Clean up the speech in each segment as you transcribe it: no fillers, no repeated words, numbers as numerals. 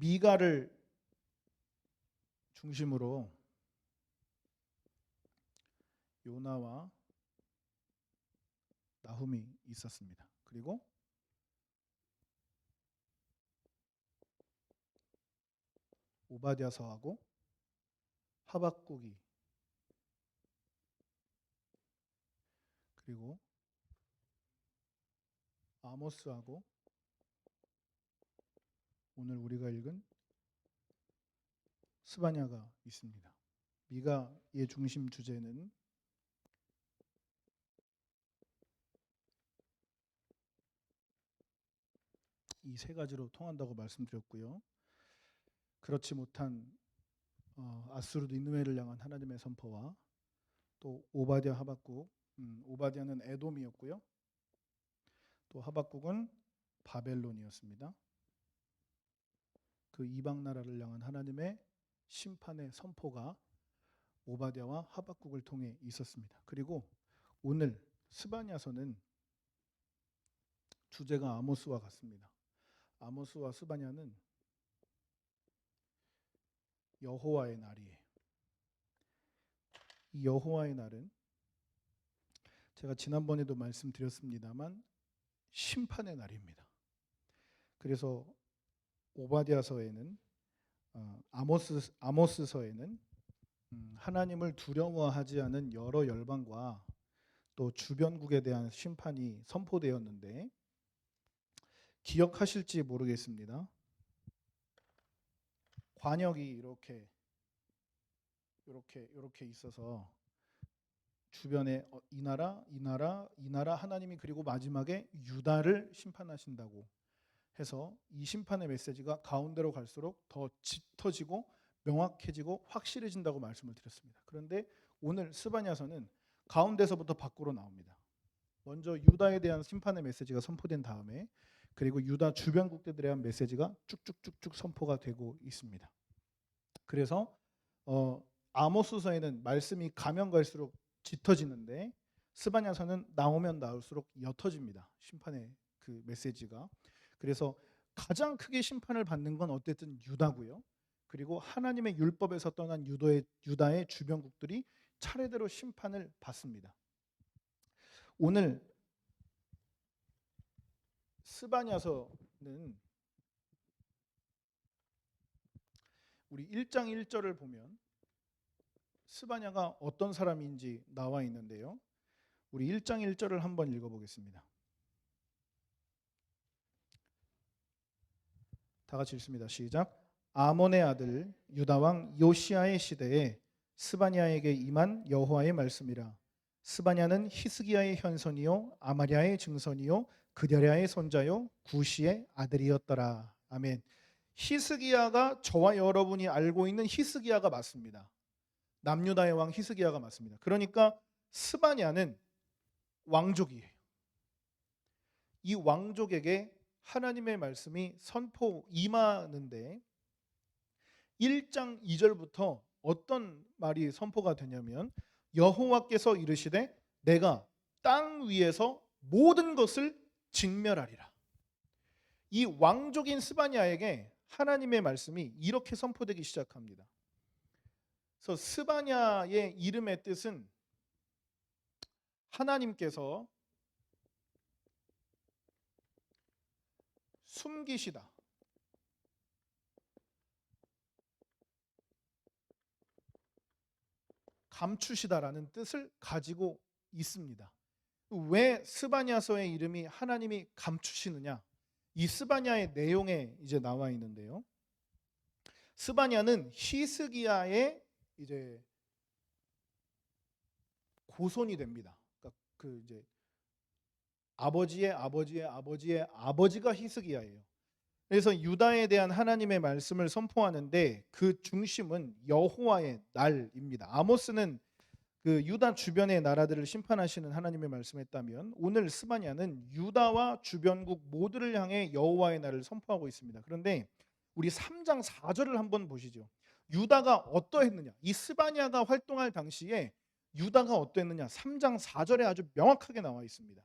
미가를 중심으로 요나와 나훔이 있었습니다. 그리고 오바댜서하고 하박국이, 그리고 아모스하고 오늘 우리가 읽은 스바냐가 있습니다. 미가의 중심 주제는 이 세 가지로 통한다고 말씀드렸고요. 그렇지 못한 아수르 니느웨를 향한 하나님의 선포와 또 오바댜 하박국, 오바댜는 에돔이었고요. 또 하박국은 바벨론이었습니다. 그 이방 나라를 향한 하나님의 심판의 선포가 오바댜와 하박국을 통해 있었습니다. 그리고 오늘 스바냐서는 주제가 아모스와 같습니다. 아모스와 스바냐는 여호와의 날이에요. 이 여호와의 날은 제가 지난번에도 말씀드렸습니다만 심판의 날입니다. 그래서 오바댜서에는 아모스서에는 하나님을 두려워하지 않은 여러 열방과 또 주변국에 대한 심판이 선포되었는데 기억하실지 모르겠습니다. 관역이 이렇게 있어서 주변에 이 나라 하나님이 그리고 마지막에 유다를 심판하신다고 해서 이 심판의 메시지가 가운데로 갈수록 더 짙어지고 명확해지고 확실해진다고 말씀을 드렸습니다. 그런데 오늘 스바냐서는 가운데서부터 밖으로 나옵니다. 먼저 유다에 대한 심판의 메시지가 선포된 다음에 그리고 유다 주변국들에 대한 메시지가 쭉쭉쭉쭉 선포가 되고 있습니다. 그래서 아모스서에는 말씀이 가면 갈수록 짙어지는데 스바냐서는 나오면 나올수록 옅어집니다. 심판의 그 메시지가. 그래서 가장 크게 심판을 받는 건 어쨌든 유다고요. 그리고 하나님의 율법에서 떠난 유다의 주변국들이 차례대로 심판을 받습니다. 오늘 스바냐서는 우리 1장 1절을 보면 스바냐가 어떤 사람인지 나와 있는데요. 우리 1장 1절을 한번 읽어보겠습니다. 다 같이 읽습니다. 시작. 아몬의 아들 유다 왕 요시야의 시대에 스바냐에게 임한 여호와의 말씀이라. 스바냐는 히스기야의 현손이요 아마랴의 증손이요 그랴의 손자요 구시의 아들이었더라. 아멘. 히스기야가 저와 여러분이 알고 있는 히스기야가 맞습니다. 남유다의 왕 히스기야가 맞습니다. 그러니까 스바냐는 왕족이에요. 이 왕족에게 하나님의 말씀이 선포 임하는데 1장 2절부터 어떤 말이 선포가 되냐면 여호와께서 이르시되 내가 땅 위에서 모든 것을 진멸하리라. 이 왕족인 스바냐에게 하나님의 말씀이 이렇게 선포되기 시작합니다. 그래서 스바냐의 이름의 뜻은 하나님께서 숨기시다, 감추시다라는 뜻을 가지고 있습니다. 왜 스바냐서의 이름이 하나님이 감추시느냐? 이 스바냐의 내용에 이제 나와 있는데요. 스바냐는 히스기야의 이제 고손이 됩니다. 그러니까 그 이제 아버지의 아버지가 히스기야예요. 그래서 유다에 대한 하나님의 말씀을 선포하는데 그 중심은 여호와의 날입니다. 아모스는 그 유다 주변의 나라들을 심판하시는 하나님의 말씀했다면 오늘 스바냐는 유다와 주변국 모두를 향해 여호와의 날을 선포하고 있습니다. 그런데 우리 3장 4절을 한번 보시죠. 유다가 어떠했느냐? 이 스바냐가 활동할 당시에 유다가 어떠했느냐? 3장 4절에 아주 명확하게 나와 있습니다.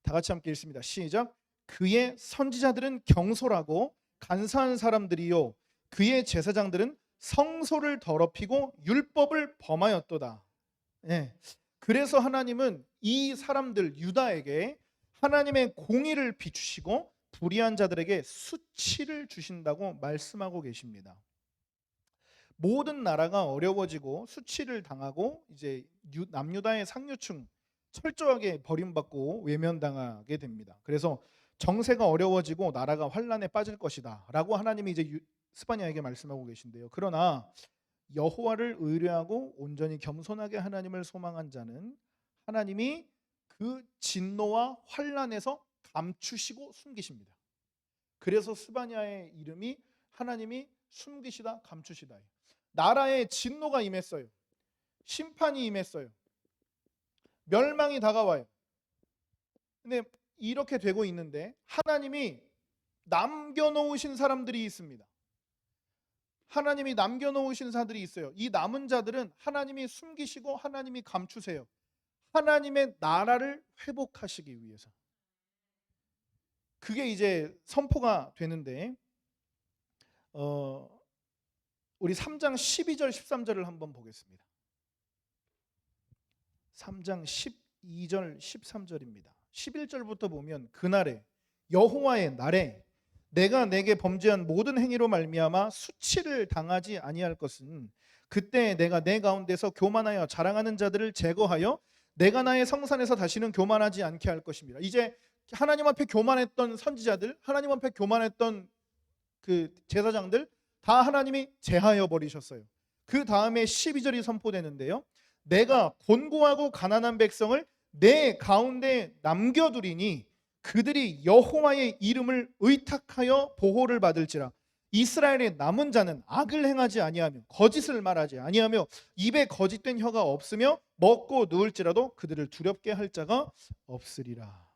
다 같이 함께 읽습니다. 시작. 그의 선지자들은 경솔하고 간사한 사람들이요 그의 제사장들은 성소를 더럽히고 율법을 범하였도다. 예. 그래서 하나님은 이 사람들 유다에게 하나님의 공의를 비추시고 불의한 자들에게 수치를 주신다고 말씀하고 계십니다. 모든 나라가 어려워지고 수치를 당하고 이제 남유다의 상류층 철저하게 버림받고 외면당하게 됩니다. 그래서 정세가 어려워지고 나라가 환란에 빠질 것이다라고 하나님이 이제 스바냐에게 말씀하고 계신데요. 그러나 여호와를 의뢰하고 온전히 겸손하게 하나님을 소망한 자는 하나님이 그 진노와 환란에서 감추시고 숨기십니다. 그래서 스바냐의 이름이 하나님이 숨기시다 감추시다. 나라에 진노가 임했어요. 심판이 임했어요. 멸망이 다가와요. 근데 이렇게 되고 있는데 하나님이 남겨놓으신 사람들이 있습니다. 하나님이 남겨놓으신 자들이 있어요. 이 남은 자들은 하나님이 숨기시고 하나님이 감추세요. 하나님의 나라를 회복하시기 위해서. 그게 이제 선포가 되는데 우리 3장 12절 13절을 한번 보겠습니다. 3장 12절 13절입니다. 11절부터 보면 그날에 여호와의 날에 내가 내게 범죄한 모든 행위로 말미암아 수치를 당하지 아니할 것은 그때 내가 내 가운데서 교만하여 자랑하는 자들을 제거하여 내가 나의 성산에서 다시는 교만하지 않게 할 것입니다. 이제 하나님 앞에 교만했던 선지자들, 하나님 앞에 교만했던 그 제사장들 다 하나님이 제하여 버리셨어요. 그 다음에 12절이 선포되는데요. 내가 곤고하고 가난한 백성을 내 가운데 남겨두리니 그들이 여호와의 이름을 의탁하여 보호를 받을지라. 이스라엘의 남은 자는 악을 행하지 아니하며 거짓을 말하지 아니하며 입에 거짓된 혀가 없으며 먹고 누울지라도 그들을 두렵게 할 자가 없으리라.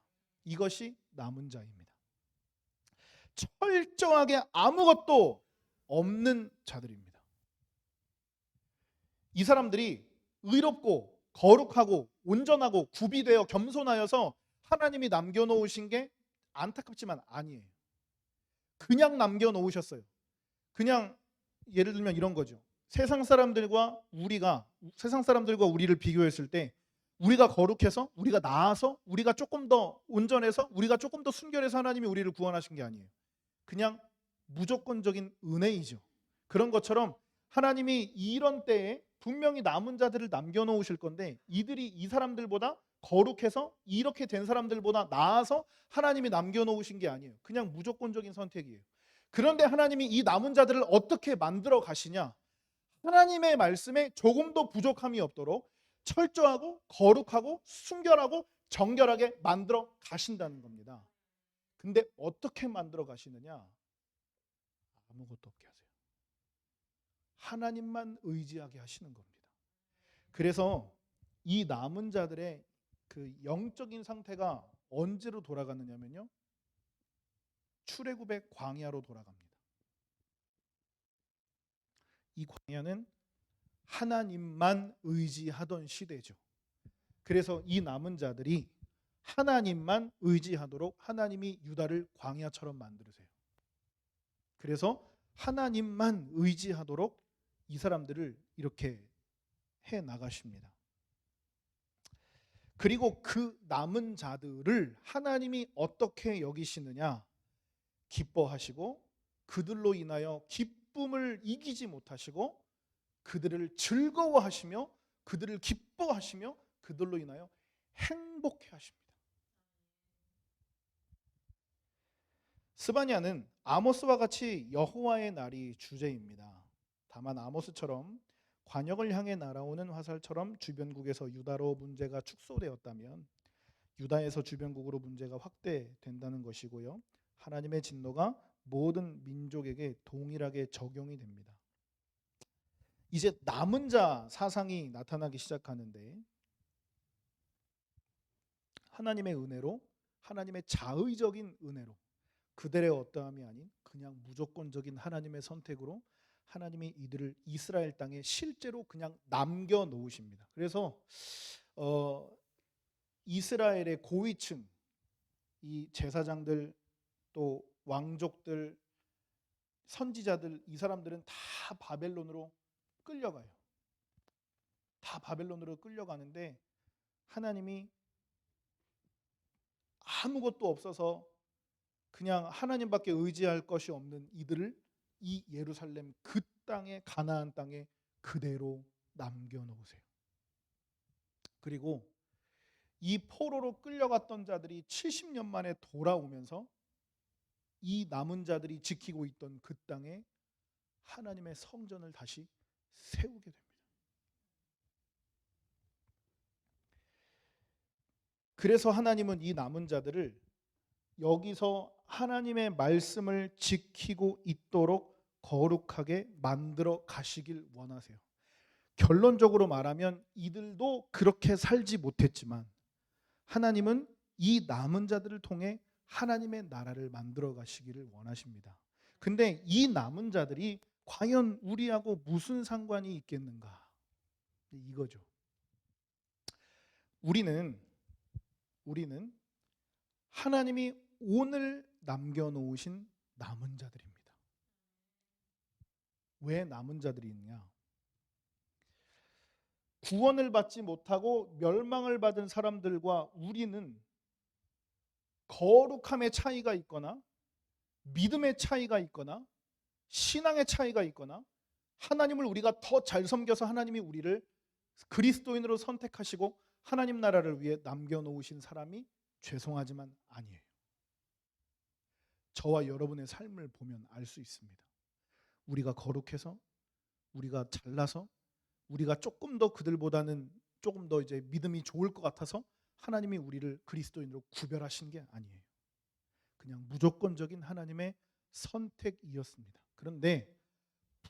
이것이 남은 자입니다. 철저하게 아무것도 없는 자들입니다. 이 사람들이 의롭고 거룩하고 온전하고 구비되어 겸손하여서 하나님이 남겨놓으신 게 안타깝지만 아니에요. 그냥 남겨놓으셨어요. 그냥 예를 들면 이런 거죠. 세상 사람들과 우리를 비교했을 때 우리가 거룩해서, 우리가 나아서, 우리가 조금 더 온전해서, 우리가 조금 더 순결해서 하나님이 우리를 구원하신 게 아니에요. 그냥 무조건적인 은혜이죠. 그런 것처럼 하나님이 이런 때에 분명히 남은 자들을 남겨놓으실 건데 이들이 이 사람들보다 거룩해서 이렇게 된 사람들보다 나아서 하나님이 남겨놓으신 게 아니에요. 그냥 무조건적인 선택이에요. 그런데 하나님이 이 남은 자들을 어떻게 만들어 가시냐? 하나님의 말씀에 조금도 부족함이 없도록 철저하고 거룩하고 순결하고 정결하게 만들어 가신다는 겁니다. 근데 어떻게 만들어 가시느냐? 아무것도 없게 하세요. 하나님만 의지하게 하시는 겁니다. 그래서 이 남은 자들의 그 영적인 상태가 언제로 돌아가느냐면요. 출애굽의 광야로 돌아갑니다. 이 광야는 하나님만 의지하던 시대죠. 그래서 이 남은 자들이 하나님만 의지하도록 하나님이 유다를 광야처럼 만드세요. 그래서 하나님만 의지하도록 이 사람들을 이렇게 해 나가십니다. 그리고 그 남은 자들을 하나님이 어떻게 여기시느냐? 기뻐하시고 그들로 인하여 기쁨을 이기지 못하시고 그들을 즐거워하시며 그들을 기뻐하시며 그들로 인하여 행복해 하십니다. 스바냐는 아모스와 같이 여호와의 날이 주제입니다. 다만 아모스처럼 관역을 향해 날아오는 화살처럼 주변국에서 유다로 문제가 축소되었다면 유다에서 주변국으로 문제가 확대된다는 것이고요. 하나님의 진노가 모든 민족에게 동일하게 적용이 됩니다. 이제 남은 자 사상이 나타나기 시작하는데 하나님의 은혜로, 하나님의 자의적인 은혜로, 그들의 어떠함이 아닌 그냥 무조건적인 하나님의 선택으로 하나님이 이들을 이스라엘 땅에 실제로 그냥 남겨 놓으십니다. 그래서 이스라엘의 고위층, 이 제사장들 또 왕족들 선지자들, 이 사람들은 다 바벨론으로 끌려가요. 다 바벨론으로 끌려가는데 하나님이 아무것도 없어서 그냥 하나님밖에 의지할 것이 없는 이들을 이 예루살렘 그 땅에, 가나안 땅에 그대로 남겨놓으세요. 그리고 이 포로로 끌려갔던 자들이 70년 만에 돌아오면서 이 남은 자들이 지키고 있던 그 땅에 하나님의 성전을 다시 세우게 됩니다. 그래서 하나님은 이 남은 자들을 여기서 하나님의 말씀을 지키고 있도록 거룩하게 만들어 가시길 원하세요. 결론적으로 말하면 이들도 그렇게 살지 못했지만 하나님은 이 남은 자들을 통해 하나님의 나라를 만들어 가시기를 원하십니다. 근데 이 남은 자들이 과연 우리하고 무슨 상관이 있겠는가? 이거죠. 우리는 하나님이 오늘 남겨놓으신 남은 자들입니다. 왜 남은 자들이 있냐? 구원을 받지 못하고 멸망을 받은 사람들과 우리는 거룩함의 차이가 있거나 믿음의 차이가 있거나 신앙의 차이가 있거나 하나님을 우리가 더 잘 섬겨서 하나님이 우리를 그리스도인으로 선택하시고 하나님 나라를 위해 남겨놓으신 사람이 죄송하지만 아니에요. 저와 여러분의 삶을 보면 알 수 있습니다. 우리가 거룩해서, 우리가 잘나서, 우리가 조금 더 그들보다는 조금 더 이제 믿음이 좋을 것 같아서 하나님이 우리를 그리스도인으로 구별하신 게 아니에요. 그냥 무조건적인 하나님의 선택이었습니다. 그런데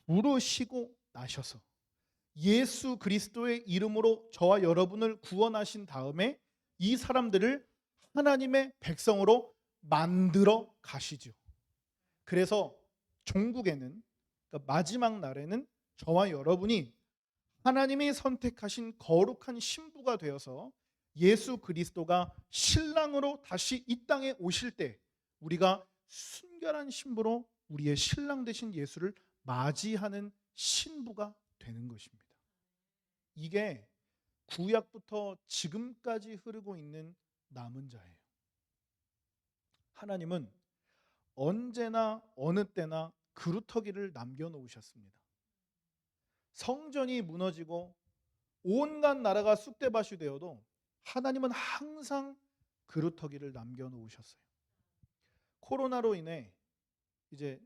부르시고 나셔서 예수 그리스도의 이름으로 저와 여러분을 구원하신 다음에 이 사람들을 하나님의 백성으로 만들어 가시죠. 그래서 종국에는, 그러니까 마지막 날에는 저와 여러분이 하나님이 선택하신 거룩한 신부가 되어서 예수 그리스도가 신랑으로 다시 이 땅에 오실 때 우리가 순결한 신부로 우리의 신랑 되신 예수를 맞이하는 신부가 되는 것입니다. 이게 구약부터 지금까지 흐르고 있는 남은 자예요. 하나님은 언제나 어느 때나 그루터기를 남겨놓으셨습니다. 성전이 무너지고 온갖 나라가 쑥대밭이 되어도 하나님은 항상 그루터기를 남겨놓으셨어요. 코로나로 인해 이제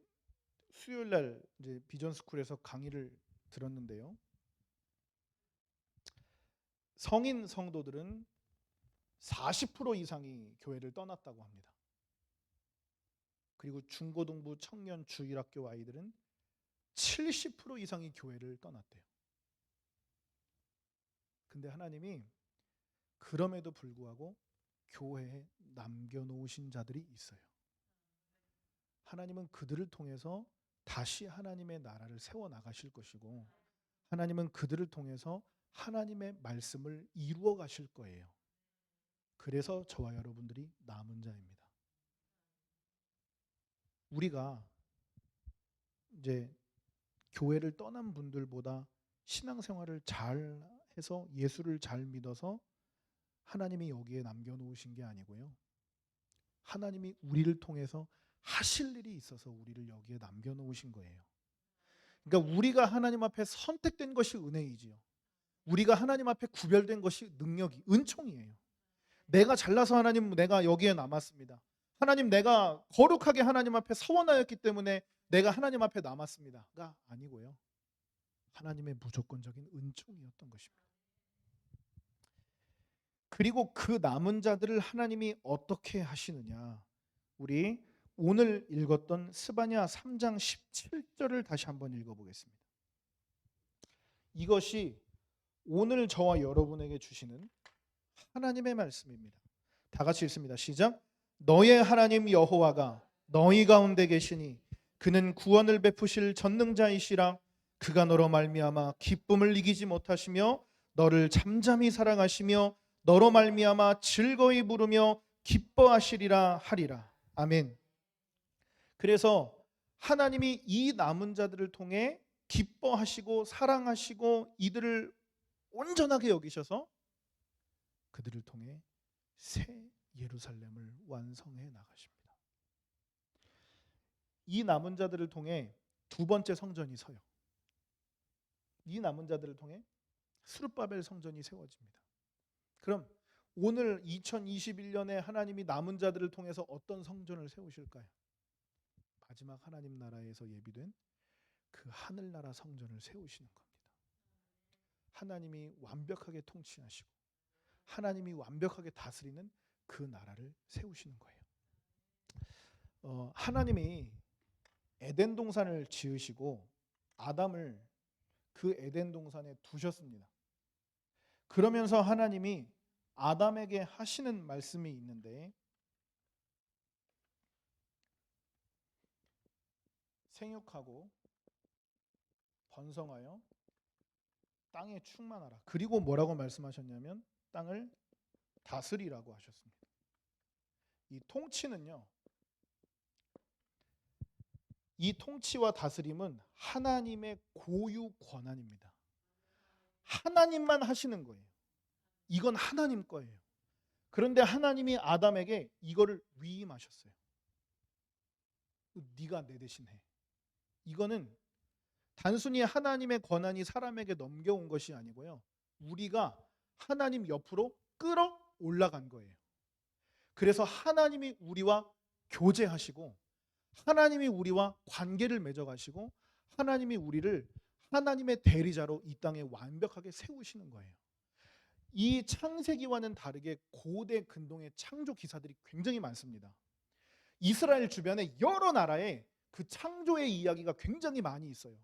수요일 날 이제 비전 스쿨에서 강의를 들었는데요. 성인 성도들은 40% 이상이 교회를 떠났다고 합니다. 그리고 중고등부 청년 주일학교 아이들은 70% 이상이 교회를 떠났대요. 근데 하나님이 그럼에도 불구하고 교회에 남겨놓으신 자들이 있어요. 하나님은 그들을 통해서 다시 하나님의 나라를 세워나가실 것이고 하나님은 그들을 통해서 하나님의 말씀을 이루어 가실 거예요. 그래서 저와 여러분들이 남은 자입니다. 우리가 이제 교회를 떠난 분들보다 신앙생활을 잘 해서 예수를 잘 믿어서 하나님이 여기에 남겨놓으신 게 아니고요. 하나님이 우리를 통해서 하실 일이 있어서 우리를 여기에 남겨놓으신 거예요. 그러니까 우리가 하나님 앞에 선택된 것이 은혜이지요. 우리가 하나님 앞에 구별된 것이 능력이, 은총이에요. 내가 잘나서 하나님 내가 여기에 남았습니다. 하나님 내가 거룩하게 하나님 앞에 서원하였기 때문에 내가 하나님 앞에 남았습니다가 아니고요. 하나님의 무조건적인 은총이었던 것입니다. 그리고 그 남은 자들을 하나님이 어떻게 하시느냐. 우리 오늘 읽었던 스바냐 3장 17절을 다시 한번 읽어보겠습니다. 이것이 오늘 저와 여러분에게 주시는 하나님의 말씀입니다. 다 같이 읽습니다. 시작. 너의 하나님 여호와가 너희 가운데 계시니 그는 구원을 베푸실 전능자이시라. 그가 너로 말미암아 기쁨을 이기지 못하시며 너를 잠잠히 사랑하시며 너로 말미암아 즐거이 부르며 기뻐하시리라 하리라. 아멘. 그래서 하나님이 이 남은 자들을 통해 기뻐하시고 사랑하시고 이들을 온전하게 여기셔서 그들을 통해 새 예루살렘을 완성해 나가십니다. 이 남은 자들을 통해 두 번째 성전이 서요. 이 남은 자들을 통해 스룹바벨 성전이 세워집니다. 그럼 오늘 2021년에 하나님이 남은 자들을 통해서 어떤 성전을 세우실까요? 마지막 하나님 나라에서 예비된 그 하늘나라 성전을 세우시는 겁니다. 하나님이 완벽하게 통치하시고 하나님이 완벽하게 다스리는 그 나라를 세우시는 거예요. 하나님이 에덴 동산을 지으시고 아담을 그 에덴 동산에 두셨습니다. 그러면서 하나님이 아담에게 하시는 말씀이 있는데, 생육하고 번성하여 땅에 충만하라. 그리고 뭐라고 말씀하셨냐면 땅을 다스리라고 하셨습니다. 이 통치는요, 이 통치와 다스림은 하나님의 고유 권한입니다. 하나님만 하시는 거예요. 이건 하나님 거예요. 그런데 하나님이 아담에게 이거를 위임하셨어요. 네가 내 대신 해. 이거는 단순히 하나님의 권한이 사람에게 넘겨온 것이 아니고요, 우리가 하나님 옆으로 끌어 올라간 거예요. 그래서 하나님이 우리와 교제하시고 하나님이 우리와 관계를 맺어가시고 하나님이 우리를 하나님의 대리자로 이 땅에 완벽하게 세우시는 거예요. 이 창세기와는 다르게 고대 근동의 창조 기사들이 굉장히 많습니다. 이스라엘 주변에 여러 나라에 그 창조의 이야기가 굉장히 많이 있어요.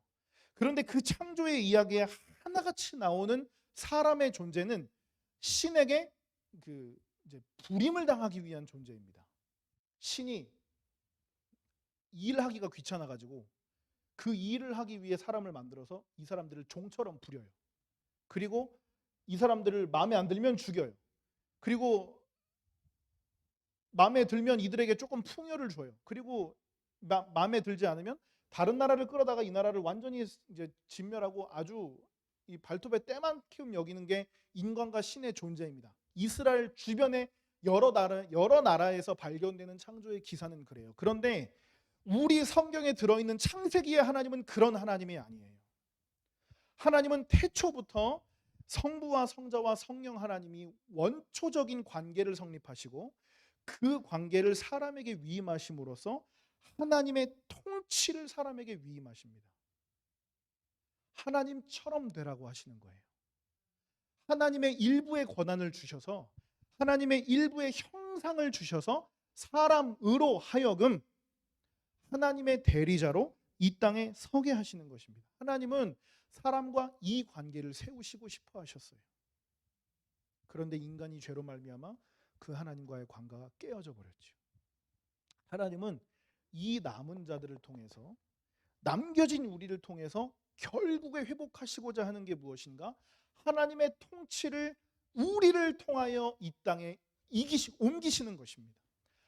그런데 그 창조의 이야기에 하나같이 나오는 사람의 존재는 신에게 이제 불임을 당하기 위한 존재입니다. 신이 일하기가 귀찮아 가지고 그 일을 하기 위해 사람을 만들어서 이 사람들을 종처럼 부려요. 그리고 이 사람들을 마음에 안 들면 죽여요. 그리고 마음에 들면 이들에게 조금 풍요를 줘요. 그리고 마음에 들지 않으면 다른 나라를 끌어다가 이 나라를 완전히 이제 진멸하고 아주 이 발톱에 때만큼 여기는 게 인간과 신의 존재입니다. 이스라엘 주변에 여러 나라에서 발견되는 창조의 기사는 그래요. 그런데 우리 성경에 들어있는 창세기의 하나님은 그런 하나님이 아니에요. 하나님은 태초부터 성부와 성자와 성령 하나님이 원초적인 관계를 성립하시고 그 관계를 사람에게 위임하심으로써 하나님의 통치를 사람에게 위임하십니다. 하나님처럼 되라고 하시는 거예요. 하나님의 일부의 권한을 주셔서 하나님의 일부의 형상을 주셔서 사람으로 하여금 하나님의 대리자로 이 땅에 서게 하시는 것입니다. 하나님은 사람과 이 관계를 세우시고 싶어 하셨어요. 그런데 인간이 죄로 말미암아 그 하나님과의 관계가 깨어져 버렸죠. 하나님은 이 남은 자들을 통해서, 남겨진 우리를 통해서 결국에 회복하시고자 하는 게 무엇인가? 하나님의 통치를 우리를 통하여 이 땅에 옮기시는 것입니다.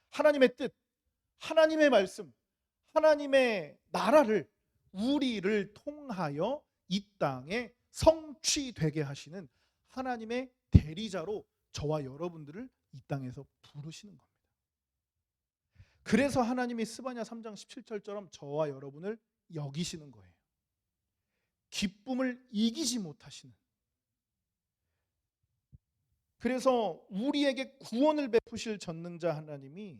하나님의 뜻, 하나님의 말씀, 하나님의 나라를 우리를 통하여 이 땅에 성취되게 하시는 하나님의 대리자로 저와 여러분들을 이 땅에서 부르시는 겁니다. 그래서 하나님이 스바냐 3장 17절처럼 저와 여러분을 여기시는 거예요. 기쁨을 이기지 못하시는. 그래서 우리에게 구원을 베푸실 전능자 하나님이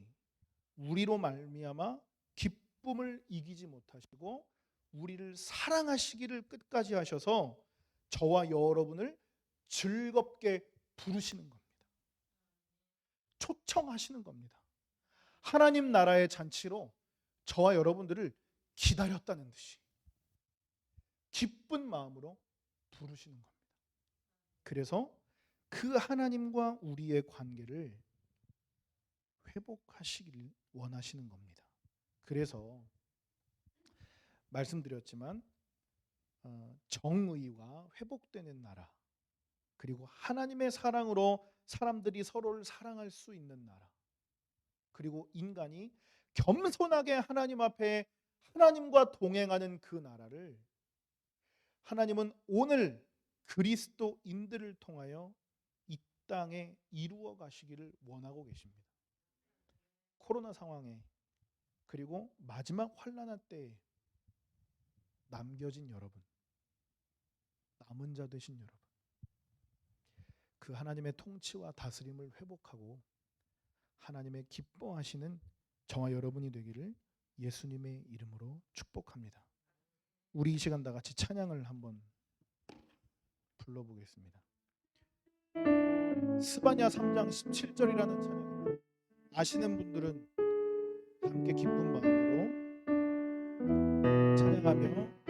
우리로 말미암아 기쁨을 이기지 못하시고 우리를 사랑하시기를 끝까지 하셔서 저와 여러분을 즐겁게 부르시는 겁니다. 초청하시는 겁니다. 하나님 나라의 잔치로 저와 여러분들을 기다렸다는 듯이 기쁜 마음으로 부르시는 겁니다. 그래서 그 하나님과 우리의 관계를 회복하시길 원하시는 겁니다. 그래서 말씀드렸지만 정의와 회복되는 나라, 그리고 하나님의 사랑으로 사람들이 서로를 사랑할 수 있는 나라, 그리고 인간이 겸손하게 하나님 앞에 하나님과 동행하는 그 나라를 하나님은 오늘 그리스도인들을 통하여 이 땅에 이루어 가시기를 원하고 계십니다. 코로나 상황에 그리고 마지막 환난의 때에 남겨진 여러분, 남은 자 되신 여러분, 그 하나님의 통치와 다스림을 회복하고 하나님의 기뻐하시는 저와 여러분이 되기를 예수님의 이름으로 축복합니다. 우리 이 시간 다 같이 찬양을 한번 불러보겠습니다. 스바냐 3장 17절이라는 찬양입니다. 아시는 분들은 함께 기쁜 마음으로 찬양하며